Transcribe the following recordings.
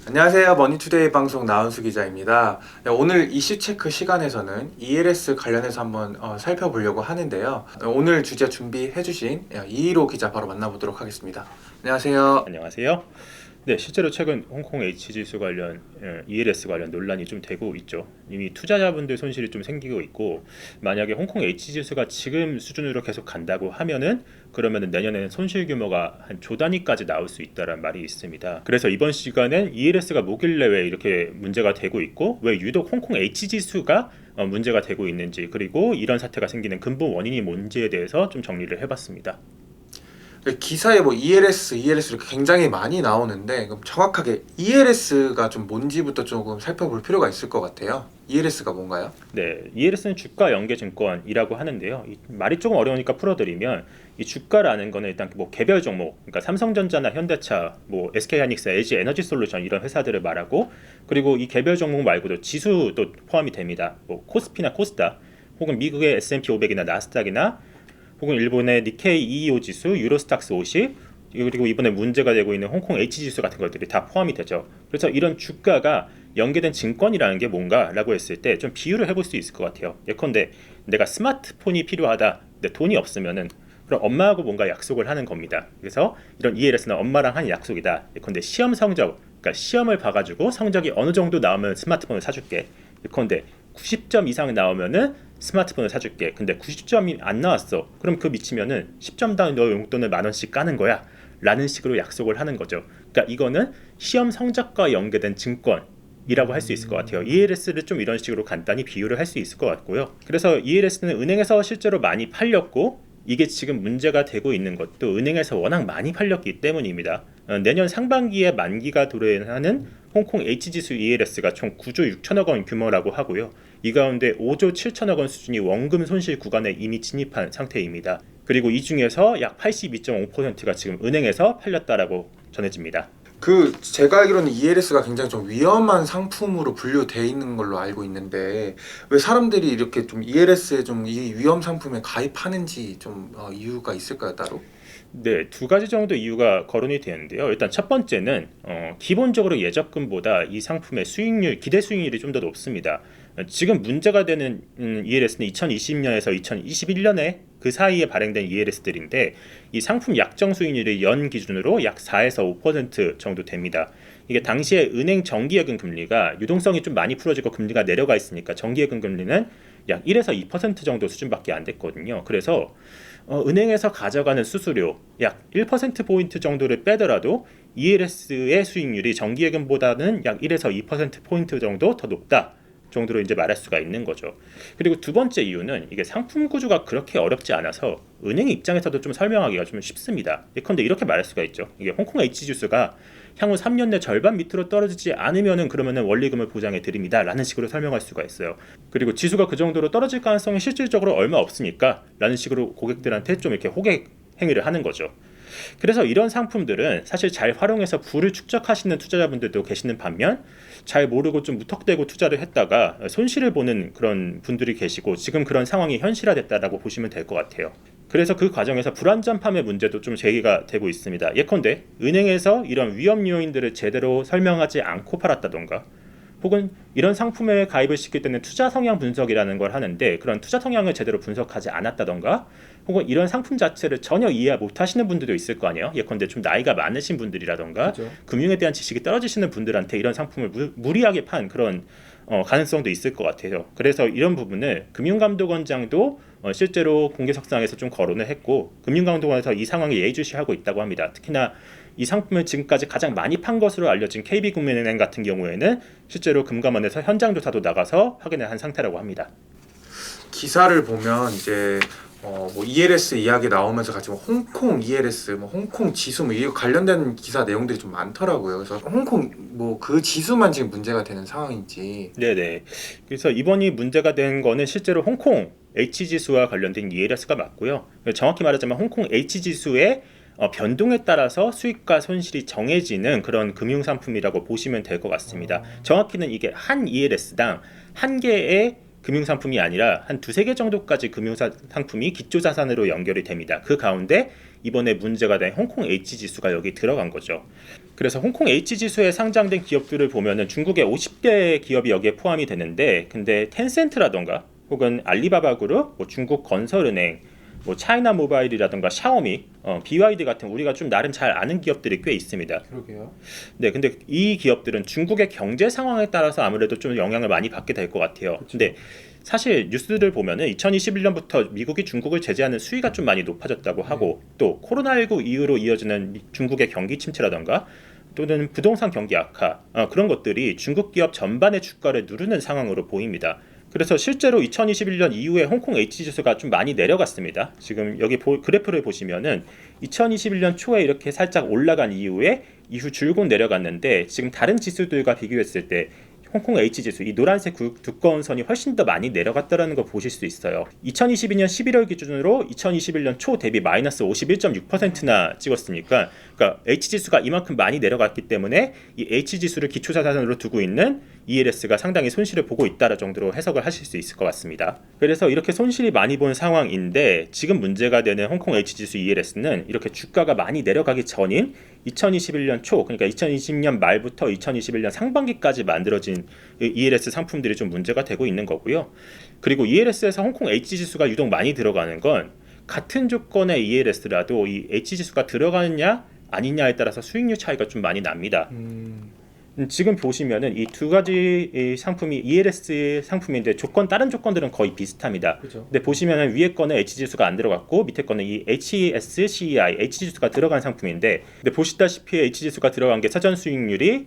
안녕하세요. 머니투데이 방송 나은수 기자입니다. 네, 오늘 이슈 체크 시간에서는 ELS 관련해서 한번 살펴보려고 하는데요. 오늘 주제 준비해주신 이희로 기자 바로 만나보도록 하겠습니다. 안녕하세요. 안녕하세요. 네, 실제로 최근 홍콩 H지수 관련 ELS 관련 논란이 좀 되고 있죠. 이미 투자자분들 손실이 좀 생기고 있고, 만약에 홍콩 H지수가 지금 수준으로 계속 간다고 하면은 그러면은 내년에는 손실 규모가 한 조 단위까지 나올 수 있다는 말이 있습니다. 그래서 이번 시간엔 ELS가 뭐길래 왜 이렇게 문제가 되고 있고, 왜 유독 홍콩 H지수가 문제가 되고 있는지, 그리고 이런 사태가 생기는 근본 원인이 뭔지에 대해서 좀 정리를 해봤습니다. 기사에 뭐 ELS 이렇게 굉장히 많이 나오는데 그럼 정확하게 ELS가 좀 뭔지부터 조금 살펴볼 필요가 있을 것 같아요. ELS가 뭔가요? 네, ELS는 주가 연계 증권이라고 하는데요. 이 말이 조금 어려우니까 풀어드리면 이 주가라는 거는 일단 뭐 개별 종목, 그러니까 삼성전자나 현대차, 뭐 SK하이닉스, LG 에너지솔루션 이런 회사들을 말하고, 그리고 이 개별 종목 말고도 지수도 포함이 됩니다. 뭐 코스피나 코스닥, 혹은 미국의 S&P 500이나 나스닥이나 혹은 일본의 니케이 225 지수, 유로스탁스 50, 그리고 이번에 문제가 되고 있는 홍콩 H지수 같은 것들이 다 포함이 되죠. 그래서 이런 주가가 연계된 증권이라는 게 뭔가라고 했을 때 좀 비유를 해볼 수 있을 것 같아요. 예컨대 내가 스마트폰이 필요하다, 근데 돈이 없으면은 그럼 엄마하고 뭔가 약속을 하는 겁니다. 그래서 이런 ELS는 엄마랑 한 약속이다. 예컨대 시험 성적, 그러니까 시험을 봐가지고 성적이 어느 정도 나오면 스마트폰을 사줄게. 예컨대 90점 이상 나오면은 스마트폰을 사줄게. 근데 90점이 안 나왔어. 그럼 그 미치면은 10점당 너 용돈을 10,000원씩 까는 거야. 라는 식으로 약속을 하는 거죠. 그러니까 이거는 시험 성적과 연계된 증권이라고 할 수 있을 것 같아요. ELS를 좀 이런 식으로 간단히 비유를 할 수 있을 것 같고요. 그래서 ELS는 은행에서 실제로 많이 팔렸고, 이게 지금 문제가 되고 있는 것도 은행에서 워낙 많이 팔렸기 때문입니다. 내년 상반기에 만기가 도래하는 홍콩 H지수 ELS가 총 9조 6천억 원 규모라고 하고요. 이 가운데 5조 7천억 원 수준이 원금 손실 구간에 이미 진입한 상태입니다. 그리고 이 중에서 약 82.5%가 지금 은행에서 팔렸다라고 전해집니다. 제가 알기로는 ELS가 굉장히 좀 위험한 상품으로 분류되어 있는 걸로 알고 있는데 왜 사람들이 이렇게 좀 ELS에 좀 이 위험 상품에 가입하는지 좀 이유가 있을까요, 따로? 네, 두 가지 정도 이유가 거론이 되는데요. 일단 첫 번째는 기본적으로 예적금보다 이 상품의 수익률, 기대 수익률이 좀 더 높습니다. 지금 문제가 되는 ELS는 2020년에서 2021년에 그 사이에 발행된 ELS들인데, 이 상품 약정 수익률이 연 기준으로 약 4에서 5% 정도 됩니다. 이게 당시에 은행 정기예금 금리가 유동성이 좀 많이 풀어지고 금리가 내려가 있으니까 정기예금 금리는 약 1에서 2% 정도 수준밖에 안 됐거든요. 그래서 은행에서 가져가는 수수료 약 1%포인트 정도를 빼더라도 ELS의 수익률이 정기예금보다는 약 1에서 2%포인트 정도 더 높다 정도로 이제 말할 수가 있는 거죠. 그리고 두 번째 이유는 이게 상품 구조가 그렇게 어렵지 않아서 은행 입장에서도 좀 설명하기가 좀 쉽습니다. 예컨대 이렇게 말할 수가 있죠. 이게 홍콩 H지수가 향후 3년 내 절반 밑으로 떨어지지 않으면은 그러면은 원리금을 보장해 드립니다. 라는 식으로 설명할 수가 있어요. 그리고 지수가 그 정도로 떨어질 가능성이 실질적으로 얼마 없으니까 라는 식으로 고객들한테 좀 이렇게 호객 행위를 하는 거죠. 그래서 이런 상품들은 사실 잘 활용해서 부를 축적하시는 투자자분들도 계시는 반면, 잘 모르고 좀 무턱대고 투자를 했다가 손실을 보는 그런 분들이 계시고, 지금 그런 상황이 현실화됐다라고 보시면 될 것 같아요. 그래서 그 과정에서 불안전팜의 문제도 좀 제기가 되고 있습니다. 예컨대 은행에서 이런 위험 요인들을 제대로 설명하지 않고 팔았다던가, 혹은 이런 상품에 가입을 시킬 때는 투자 성향 분석이라는 걸 하는데 그런 투자 성향을 제대로 분석하지 않았다던가, 혹은 이런 상품 자체를 전혀 이해 못하시는 분들도 있을 거 아니에요. 예컨대 좀 나이가 많으신 분들이라던가 그죠. 금융에 대한 지식이 떨어지시는 분들한테 이런 상품을 무리하게 판 그런 가능성도 있을 것 같아요. 그래서 이런 부분을 금융감독원장도 실제로 공개석상에서 좀 거론을 했고, 금융감독원에서 이 상황에 예의주시하고 있다고 합니다. 특히나 이 상품을 지금까지 가장 많이 판 것으로 알려진 KB국민은행 같은 경우에는 실제로 금감원에서 현장 조사도 나가서 확인을 한 상태라고 합니다. 기사를 보면 이제 뭐 ELS 이야기 나오면서 같이 뭐 홍콩 ELS, 뭐 홍콩 지수 뭐 이거 관련된 기사 내용들이 좀 많더라고요. 그래서 홍콩 뭐 그 지수만 지금 문제가 되는 상황인지. 네네. 그래서 이번이 문제가 된 거는 실제로 홍콩 H지수와 관련된 ELS가 맞고요. 정확히 말하자면 홍콩 H지수의 변동에 따라서 수익과 손실이 정해지는 그런 금융상품이라고 보시면 될 것 같습니다. 정확히는 이게 한 ELS당 한 개의 금융상품이 아니라 한 두세 개 정도까지 금융상품이 기초자산으로 연결이 됩니다. 그 가운데 이번에 문제가 된 홍콩 H 지수가 여기 들어간 거죠. 그래서 홍콩 H 지수에 상장된 기업들을 보면은 중국의 50대 기업이 여기에 포함이 되는데, 근데 텐센트라던가 혹은 알리바바 그룹, 뭐 중국 건설은행, 뭐 차이나 모바일이라던가 샤오미, BYD 같은 우리가 좀 나름 잘 아는 기업들이 꽤 있습니다. 그러게요. 네, 근데 이 기업들은 중국의 경제 상황에 따라서 아무래도 좀 영향을 많이 받게 될 것 같아요. 근데 사실 뉴스를 보면은 2021년부터 미국이 중국을 제재하는 수위가 좀 많이 높아졌다고 하고, 또 코로나19 이후로 이어지는 중국의 경기 침체라던가 또는 부동산 경기 악화, 그런 것들이 중국 기업 전반의 주가를 누르는 상황으로 보입니다. 그래서 실제로 2021년 이후에 홍콩 H 지수가 좀 많이 내려갔습니다. 지금 여기 그래프를 보시면은 2021년 초에 이렇게 살짝 올라간 이후 줄곧 내려갔는데, 지금 다른 지수들과 비교했을 때 홍콩 H 지수, 이 노란색 두꺼운 선이 훨씬 더 많이 내려갔다라는 거 보실 수 있어요. 2022년 11월 기준으로 2021년 초 대비 마이너스 51.6%나 찍었으니까, 그러니까 H 지수가 이만큼 많이 내려갔기 때문에 이 H 지수를 기초자산으로 두고 있는 ELS가 상당히 손실을 보고 있다라 정도로 해석을 하실 수 있을 것 같습니다. 그래서 이렇게 손실이 많이 본 상황인데, 지금 문제가 되는 홍콩 H 지수 ELS는 이렇게 주가가 많이 내려가기 전인 2021년 초, 그러니까 2020년 말부터 2021년 상반기까지 만들어진 ELS 상품들이 좀 문제가 되고 있는 거고요. 그리고 ELS에서 홍콩 H 지수가 유독 많이 들어가는 건, 같은 조건의 ELS라도 이 H 지수가 들어가느냐 아니냐에 따라서 수익률 차이가 좀 많이 납니다. 지금 보시면은 이 두 가지 이 상품이 ELS 상품인데 다른 조건들은 거의 비슷합니다. 그죠. 근데 보시면은 위에 거는 H 지수가 안 들어갔고 밑에 거는 이 HSCEI H 지수가 들어간 상품인데, 근데 보시다시피 H 지수가 들어간 게 사전 수익률이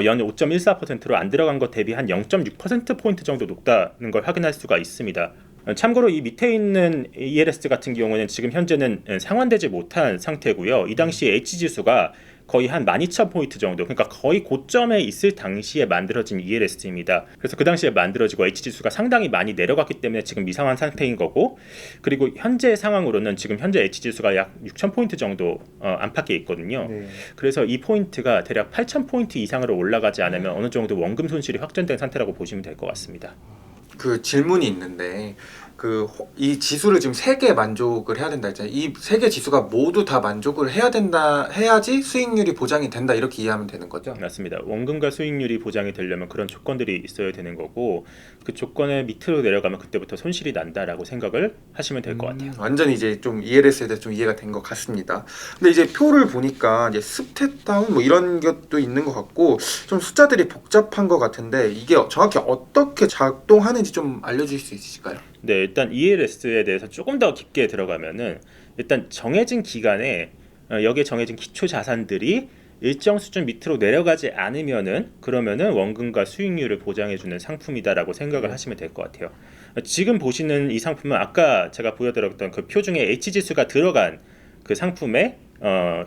연 5.14%로 안 들어간 것 대비 한 0.6% 포인트 정도 높다는 걸 확인할 수가 있습니다. 참고로 이 밑에 있는 ELS 같은 경우는 지금 현재는 상환되지 못한 상태고요. 이 당시 H 지수가 거의 한 12,000포인트 정도, 그러니까 거의 고점에 있을 당시에 만들어진 ELS입니다. 그래서 그 당시에 만들어지고 H지수가 상당히 많이 내려갔기 때문에 지금 이상한 상태인 거고, 그리고 현재 상황으로는 지금 현재 H지수가 약 6,000포인트 정도 안팎에 있거든요. 네. 그래서 이 포인트가 대략 8,000포인트 이상으로 올라가지 않으면 어느 정도 원금 손실이 확정된 상태라고 보시면 될 것 같습니다. 그 질문이 있는데, 이 지수를 지금 3개 만족을 해야 된다 했잖아요. 이 3개 지수가 모두 다 만족을 해야 된다, 해야지 수익률이 보장이 된다, 이렇게 이해하면 되는 거죠? 맞습니다. 원금과 수익률이 보장이 되려면 그런 조건들이 있어야 되는 거고, 그 조건의 밑으로 내려가면 그때부터 손실이 난다라고 생각을 하시면 될 것 같아요. 완전히 이제 좀 ELS에 대해서 좀 이해가 된 것 같습니다. 근데 이제 표를 보니까 이제 스텝 다운 뭐 이런 것도 있는 것 같고, 좀 숫자들이 복잡한 것 같은데, 이게 정확히 어떻게 작동하는지 좀 알려주실 수 있으실까요? 네, 일단 ELS에 대해서 조금 더 깊게 들어가면은, 일단 정해진 기간에 여기에 정해진 기초 자산들이 일정 수준 밑으로 내려가지 않으면은, 그러면은 원금과 수익률을 보장해주는 상품이다라고 생각을 하시면 될 것 같아요. 지금 보시는 이 상품은 아까 제가 보여드렸던 그 표 중에 H 지수가 들어간 그 상품의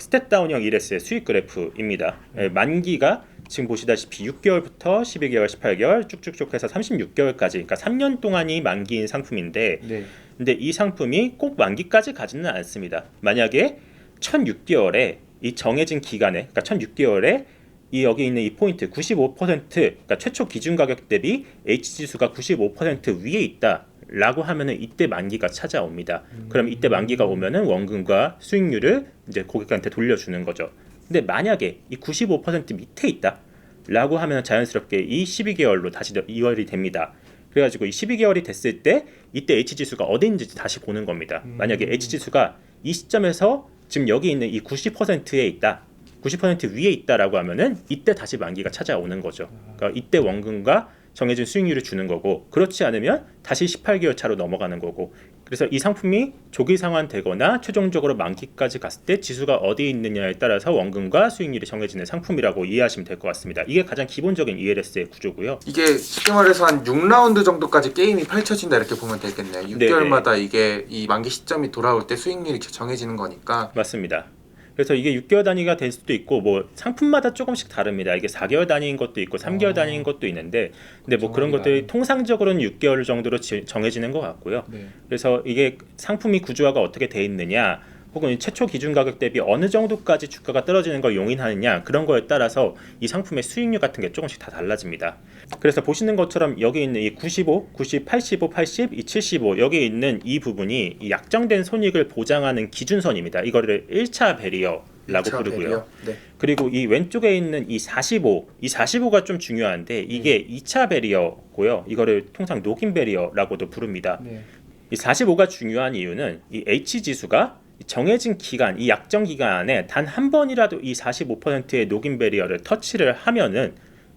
스텝다운형 ELS의 수익 그래프입니다. 만기가 지금 보시다시피 6개월부터 12개월, 18개월 쭉쭉쭉 해서 36개월까지, 그러니까 3년 동안이 만기인 상품인데, 네. 근데 이 상품이 꼭 만기까지 가지는 않습니다. 만약에 1006개월에 이 정해진 기간에, 그러니까 1006개월에 이 여기 있는 이 포인트 95%, 그러니까 최초 기준 가격 대비 H 지수가 95% 위에 있다라고 하면은 이때 만기가 찾아옵니다. 그럼 이때 만기가 오면은 원금과 수익률을 이제 고객한테 돌려주는 거죠. 근데 만약에 이 95% 밑에 있다라고 하면 자연스럽게 이 12개월로 다시 이월이 됩니다. 그래가지고 이 12개월이 됐을 때 이때 H 지수가 어디 있는지 다시 보는 겁니다. 만약에 H 지수가 이 시점에서 지금 여기 있는 이 90%에 있다, 90% 위에 있다라고 하면은 이때 다시 만기가 찾아오는 거죠. 그러니까 이때 원금과 정해진 수익률을 주는 거고, 그렇지 않으면 다시 18개월 차로 넘어가는 거고, 그래서 이 상품이 조기 상환되거나 최종적으로 만기까지 갔을 때 지수가 어디에 있느냐에 따라서 원금과 수익률이 정해지는 상품이라고 이해하시면 될 것 같습니다. 이게 가장 기본적인 ELS의 구조고요. 이게 쉽게 말해서 한 6라운드 정도까지 게임이 펼쳐진다, 이렇게 보면 되겠네요. 6개월마다 이게 이 만기 시점이 돌아올 때 수익률이 정해지는 거니까. 맞습니다. 그래서 이게 6개월 단위가 될 수도 있고, 뭐 상품마다 조금씩 다릅니다. 이게 4개월 단위인 것도 있고 3개월 단위인 것도 있는데, 근데 뭐 그런 것들이 통상적으로는 6개월 정도로 정해지는 것 같고요. 네. 그래서 이게 상품이 구조화가 어떻게 돼 있느냐, 혹은 이 최초 기준 가격 대비 어느 정도까지 주가가 떨어지는 걸 용인하느냐 그런 거에 따라서 이 상품의 수익률 같은 게 조금씩 다 달라집니다. 그래서 보시는 것처럼 여기 있는 이 95, 90, 85, 80, 이 75 여기 있는 이 부분이 이 약정된 손익을 보장하는 기준선입니다. 이거를 1차 베리어라고 부르고요. 네. 그리고 이 왼쪽에 있는 이 45, 이 45가 좀 중요한데 이게 2차 베리어고요. 이거를 통상 녹인 베리어라고도 부릅니다. 네. 이 45가 중요한 이유는 이 H 지수가 정해진 기간, 이 약정 기간 안에 단 한 번이라도 이 45%의 녹인 베리어를 터치를 하면은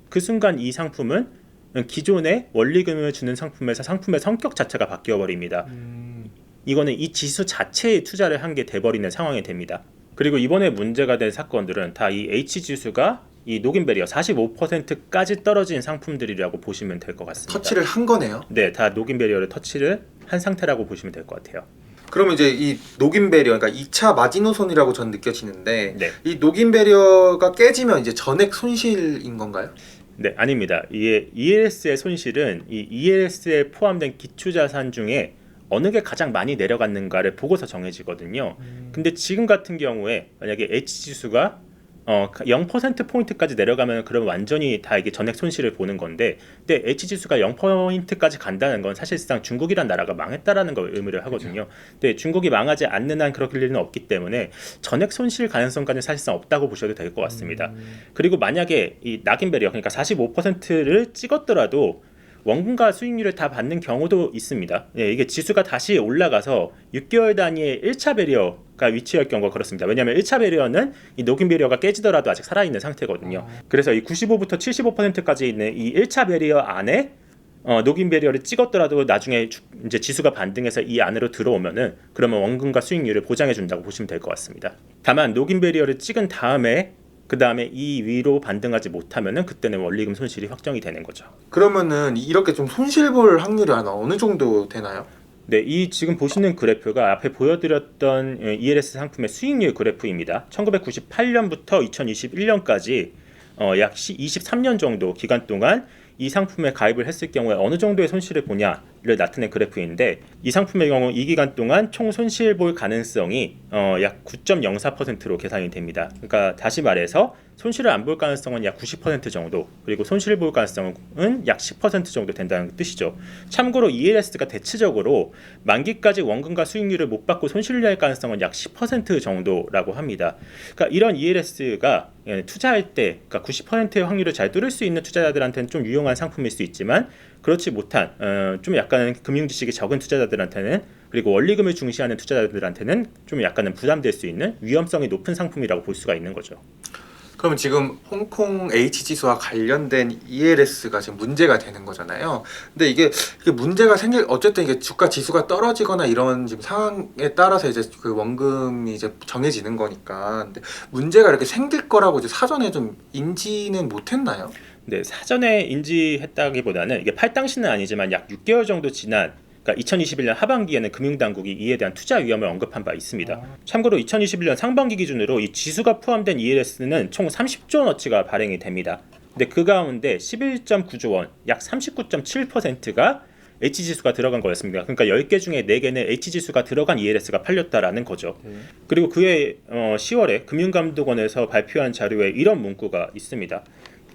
그 순간 이 상품은 기존의 원리금을 주는 상품에서 상품의 성격 자체가 바뀌어 버립니다. 이거는 이 지수 자체에 투자를 한 게 돼버리는 상황이 됩니다. 그리고 이번에 문제가 된 사건들은 다 이 H 지수가 이 녹인 베리어 45%까지 떨어진 상품들이라고 보시면 될 것 같습니다. 터치를 한 거네요. 네, 다 녹인 베리어를 터치를 한 상태라고 보시면 될 것 같아요. 그러면 이제 이 녹인 베리어, 그러니까 2차 마지노선이라고 전 느껴지는데 네. 이 녹인 베리어가 깨지면 이제 전액 손실인 건가요? 네, 아닙니다. 이게 ELS의 손실은 이 ELS에 포함된 기초자산 중에 어느 게 가장 많이 내려갔는가를 보고서 정해지거든요. 근데 지금 같은 경우에 만약에 H 지수가 0%포인트까지 내려가면 그럼 완전히 다 이게 전액 손실을 보는 건데, 근데 H 지수가 0%까지 간다는 건 사실상 중국이란 나라가 망했다라는 걸 의미를 하거든요. 근데 중국이 망하지 않는 한 그럴 일은 없기 때문에 전액 손실 가능성까지는 사실상 없다고 보셔도 될 것 같습니다. 그리고 만약에 이 낙인 베리어, 그러니까 45%를 찍었더라도 원금과 수익률을 다 받는 경우도 있습니다. 예, 이게 지수가 다시 올라가서 6개월 단위의 1차 베리어가 위치할 경우가 그렇습니다. 왜냐하면 1차 베리어는 이 녹인 베리어가 깨지더라도 아직 살아있는 상태거든요. 그래서 이 95부터 75%까지 있는 이 1차 베리어 안에 녹인 베리어를 찍었더라도 나중에 이제 지수가 반등해서 이 안으로 들어오면은 그러면 원금과 수익률을 보장해 준다고 보시면 될 것 같습니다. 다만 녹인 베리어를 찍은 다음에 그 다음에 이 위로 반등하지 못하면은 그때는 원리금 손실이 확정이 되는 거죠. 그러면은 이렇게 좀 손실 볼 확률이 어느 정도 되나요? 네, 이 지금 보시는 그래프가 앞에 보여드렸던 ELS 상품의 수익률 그래프입니다. 1998년부터 2021년까지 약 23년 정도 기간 동안 이 상품에 가입을 했을 경우에 어느 정도의 손실을 보냐를 나타낸 그래프인데, 이 상품의 경우 이 기간 동안 총 손실 볼 가능성이 약 9.04%로 계산이 됩니다. 그러니까 다시 말해서 손실을 안 볼 가능성은 약 90% 정도, 그리고 손실 볼 가능성은 약 10% 정도 된다는 뜻이죠. 참고로 ELS가 대체적으로 만기까지 원금과 수익률을 못 받고 손실을 낼 가능성은 약 10% 정도라고 합니다. 그러니까 이런 ELS가 투자할 때 그러니까 90%의 확률을 잘 뚫을 수 있는 투자자들한테는 좀 유용한 상품일 수 있지만, 그렇지 못한 좀 약간 금융 지식이 적은 투자자들한테는, 그리고 원리금을 중시하는 투자자들한테는 좀 약간은 부담될 수 있는 위험성이 높은 상품이라고 볼 수가 있는 거죠. 그러면 지금 홍콩 H 지수와 관련된 ELS가 지금 문제가 되는 거잖아요. 근데 이게 문제가 어쨌든 이게 주가 지수가 떨어지거나 이런 지금 상황에 따라서 이제 그 원금이 이제 정해지는 거니까. 근데 문제가 이렇게 생길 거라고 이제 사전에 좀 인지는 못했나요? 네, 사전에 인지했다기보다는 이게 팔당시는 아니지만 약 6개월 정도 지난, 그러니까 2021년 하반기에는 금융당국이 이에 대한 투자 위험을 언급한 바 있습니다. 참고로 2021년 상반기 기준으로 이 지수가 포함된 ELS는 총 30조 원어치가 발행이 됩니다. 근데 그 가운데 11.9조 원, 약 39.7%가 H지수가 들어간 거였습니다. 그러니까 10개 중에 4개는 H지수가 들어간 ELS가 팔렸다라는 거죠. 그리고 그해 10월에 금융감독원에서 발표한 자료에 이런 문구가 있습니다.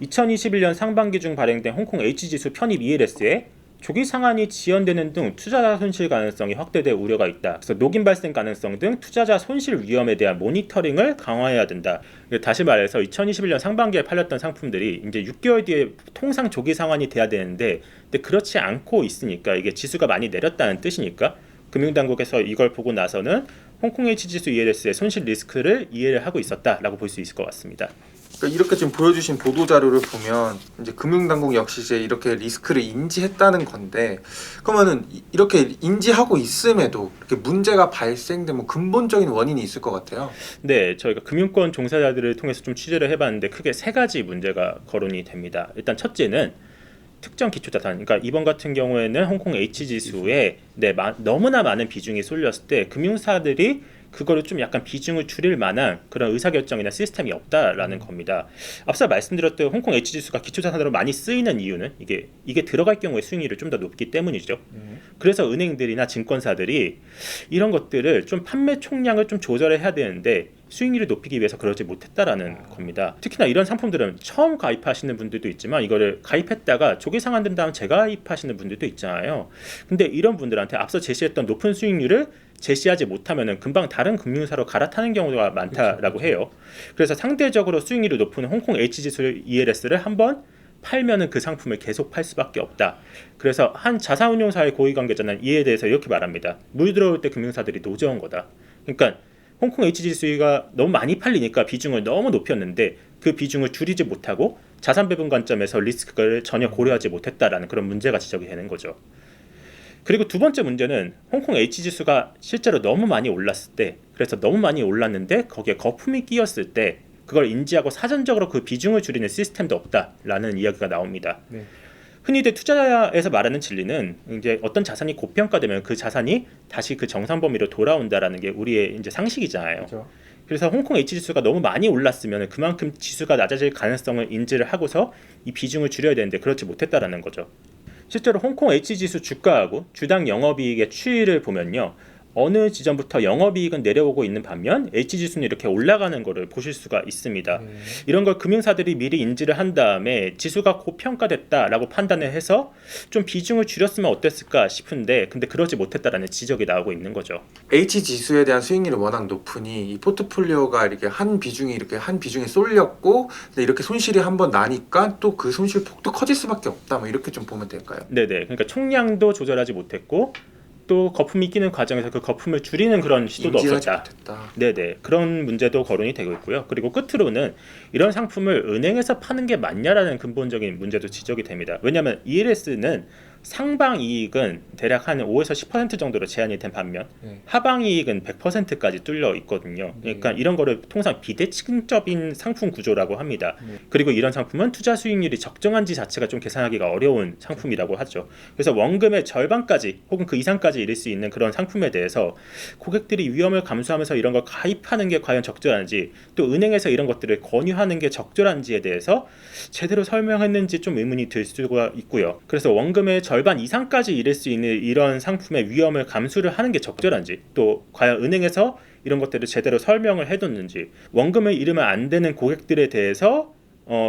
2021년 상반기 중 발행된 홍콩 H지수 편입 ELS에 조기 상한이 지연되는 등 투자자 손실 가능성이 확대될 우려가 있다. 그래서 녹인 발생 가능성 등 투자자 손실 위험에 대한 모니터링을 강화해야 된다. 다시 말해서 2021년 상반기에 팔렸던 상품들이 이제 6개월 뒤에 통상 조기 상한이 돼야 되는데, 근데 그렇지 않고 있으니까 이게 지수가 많이 내렸다는 뜻이니까 금융당국에서 이걸 보고 나서는 홍콩 H지수 ELS의 손실 리스크를 이해를 하고 있었다라고 볼 수 있을 것 같습니다. 그러니까 이렇게 지금 보여주신 보도 자료를 보면 이제 금융당국 역시 이제 이렇게 리스크를 인지했다는 건데, 그러면은 이렇게 인지하고 있음에도 이렇게 문제가 발생된 뭐 근본적인 원인이 있을 것 같아요. 네, 저희가 금융권 종사자들을 통해서 좀 취재를 해봤는데 크게 3가지 문제가 거론이 됩니다. 일단 첫째는 특정 기초자산, 그러니까 이번 같은 경우에는 홍콩 H지수에 너무나 많은 비중이 쏠렸을 때 금융사들이 그거를 좀 약간 비중을 줄일 만한 그런 의사결정이나 시스템이 없다라는 겁니다. 앞서 말씀드렸던 홍콩 H지수가 기초자산으로 많이 쓰이는 이유는 이게 들어갈 경우에 수익률이 좀 더 높기 때문이죠. 그래서 은행들이나 증권사들이 이런 것들을 좀 판매 총량을 좀 조절해야 되는데 수익률을 높이기 위해서 그러지 못했다라는 겁니다. 특히나 이런 상품들은 처음 가입하시는 분들도 있지만 이거를 가입했다가 조기 상환된 다음 재가입하시는 분들도 있잖아요. 근데 이런 분들한테 앞서 제시했던 높은 수익률을 제시하지 못하면은 금방 다른 금융사로 갈아타는 경우가 많다라고 해요. 그래서 상대적으로 수익률이 높은 홍콩 H지수 ELS를 한번 팔면은 그 상품을 계속 팔 수밖에 없다. 그래서 한 자산운용사의 고위 관계자는 이에 대해서 이렇게 말합니다. 물 들어올 때 금융사들이 노져온 거다. 그러니까 홍콩 H지수가 너무 많이 팔리니까 비중을 너무 높였는데 그 비중을 줄이지 못하고 자산 배분 관점에서 리스크를 전혀 고려하지 못했다라는 그런 문제가 지적이 되는 거죠. 그리고 두 번째 문제는 홍콩 H지수가 실제로 너무 많이 올랐을 때, 그래서 너무 많이 올랐는데 거기에 거품이 끼었을 때 그걸 인지하고 사전적으로 그 비중을 줄이는 시스템도 없다라는 이야기가 나옵니다. 네. 흔히들 투자에서 말하는 진리는 이제 어떤 자산이 고평가되면 그 자산이 다시 그 정상 범위로 돌아온다라는 게 우리의 이제 상식이잖아요. 그렇죠. 그래서 홍콩 H지수가 너무 많이 올랐으면 그만큼 지수가 낮아질 가능성을 인지를 하고서 이 비중을 줄여야 되는데 그렇지 못했다라는 거죠. 실제로 홍콩 H지수 주가하고 주당 영업이익의 추이를 보면요. 어느 지점부터 영업이익은 내려오고 있는 반면 H지수는 이렇게 올라가는 것을 보실 수가 있습니다. 이런 걸 금융사들이 미리 인지를 한 다음에 지수가 고평가됐다라고 판단을 해서 좀 비중을 줄였으면 어땠을까 싶은데 근데 그러지 못했다라는 지적이 나오고 있는 거죠. H지수에 대한 수익률이 워낙 높으니 이 포트폴리오가 이렇게 한 비중이 쏠렸고 근데 이렇게 손실이 한번 나니까 또 그 손실 폭도 커질 수밖에 없다. 뭐 이렇게 좀 보면 될까요? 네네. 그러니까 총량도 조절하지 못했고 또 거품이 끼는 과정에서 그 거품을 줄이는 그런 시도도 인지하지 없었다. 못했다. 네네. 그런 문제도 거론이 되고 있고요. 그리고 끝으로는 이런 상품을 은행에서 파는 게 맞냐라는 근본적인 문제도 지적이 됩니다. 왜냐하면 ELS는 상방 이익은 대략 한 5에서 10% 정도로 제한이 된 반면 하방 이익은 100%까지 뚫려 있거든요. 그러니까 이런 거를 통상 비대칭적인 상품 구조라고 합니다. 그리고 이런 상품은 투자 수익률이 적정한지 자체가 좀 계산하기가 어려운 상품이라고 하죠. 그래서 원금의 절반까지 혹은 그 이상까지 이를 수 있는 그런 상품에 대해서 고객들이 위험을 감수하면서 이런 걸 가입하는 게 과연 적절한지 또 은행에서 이런 것들을 권유하는 게 적절한지에 대해서 제대로 설명했는지 좀 의문이 들 수가 있고요. 그래서 원금의 절반 이상까지 이를 수 있는 이런 상품의 위험을 감수를 하는 게 적절한지 또 과연 은행에서 이런 것들을 제대로 설명을 해뒀는지 원금을 잃으면 안 되는 고객들에 대해서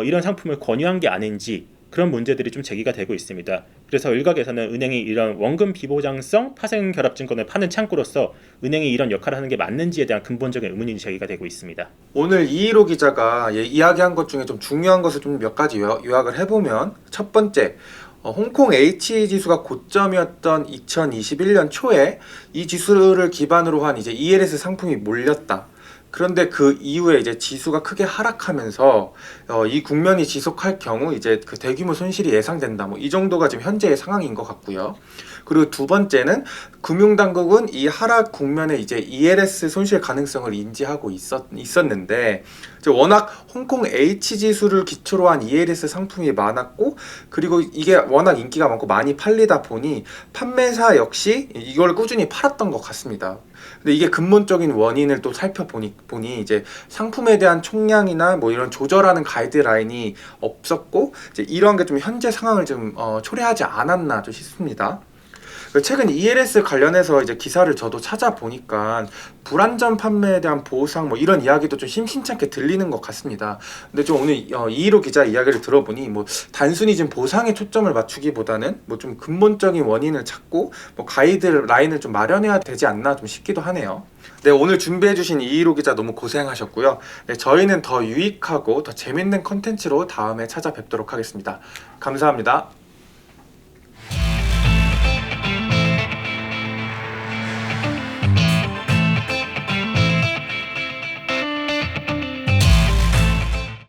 이런 상품을 권유한 게 아닌지 그런 문제들이 좀 제기가 되고 있습니다. 그래서 일각에서는 은행이 이런 원금 비보장성 파생 결합증권을 파는 창구로서 은행이 이런 역할을 하는 게 맞는지에 대한 근본적인 의문이 제기가 되고 있습니다. 오늘 이희로 기자가 이야기한 것 중에 좀 중요한 것을 좀 몇 가지 요약을 해보면 첫 번째 홍콩 H지수가 고점이었던 2021년 초에 이 지수를 기반으로 한 이제 ELS 상품이 몰렸다. 그런데 그 이후에 이제 지수가 크게 하락하면서 이 국면이 지속할 경우 이제 그 대규모 손실이 예상된다. 뭐 이 정도가 지금 현재의 상황인 것 같고요. 그리고 두 번째는 금융당국은 이 하락 국면에 이제 ELS 손실 가능성을 인지하고 있었는데 워낙 홍콩 H지수를 기초로 한 ELS 상품이 많았고 그리고 이게 워낙 인기가 많고 많이 팔리다 보니 판매사 역시 이걸 꾸준히 팔았던 것 같습니다. 근데 이게 근본적인 원인을 또 살펴보니 이제 상품에 대한 총량이나 뭐 이런 조절하는 가이드라인이 없었고 이제 이러한 게 좀 현재 상황을 좀 초래하지 않았나 좀 싶습니다. 최근 ELS 관련해서 이제 기사를 저도 찾아보니까 불안전 판매에 대한 보상 뭐 이런 이야기도 좀 심심찮게 들리는 것 같습니다. 근데 좀 오늘 이희로 기자 이야기를 들어보니 뭐 단순히 좀 보상에 초점을 맞추기보다는 뭐 좀 근본적인 원인을 찾고 뭐 가이드라인을 좀 마련해야 되지 않나 좀 싶기도 하네요. 네, 오늘 준비해주신 이희로 기자 너무 고생하셨고요. 네, 저희는 더 유익하고 더 재밌는 컨텐츠로 다음에 찾아뵙도록 하겠습니다. 감사합니다.